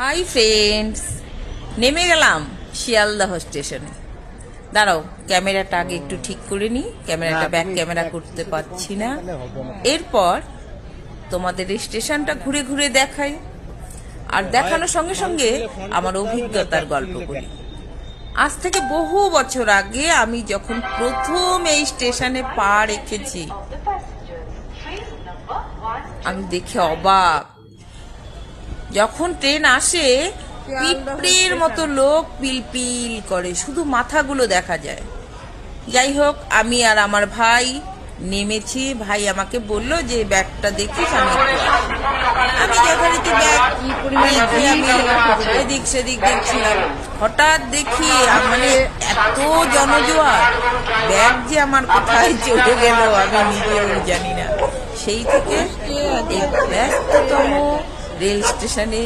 Hi friends, নেমে গেলাম শিয়ালদহ স্টেশনে। দাঁড়াও, ক্যামেরাটা আগে একটু ঠিক করে নিই, ক্যামেরাটা ব্যাক ক্যামেরা করতে পারছি না। এরপর তোমাদের এই স্টেশনটা ঘুরে ঘুরে দেখাই, আর দেখানোর সঙ্গে সঙ্গে আমার অভিজ্ঞতার গল্প বলি। আজ থেকে বহু বছর আগে আমি যখন প্রথম এই স্টেশনে পা রেখেছি, আমি দেখে অবাক। যখন ট্রেন আসে, পিঁপড়ের মতো লোক পিলপিল করে, শুধু মাথাগুলো দেখা যায়। যাই হোক, আমি আর আমার ভাই নেমেছি। ভাই আমাকে বলল যে ব্যাগটা দেখিস। আমি যথারীতি ব্যাগ রেখে আমি এদিক সেদিক দেখছিলাম। হঠাৎ দেখি মানে এত জনজোয়ার, ব্যাগ যে আমার কোথায় চলে গেল আমি নিজেও জানি না। সেই থেকে এই ব্যস্ততম রেল স্টেশনে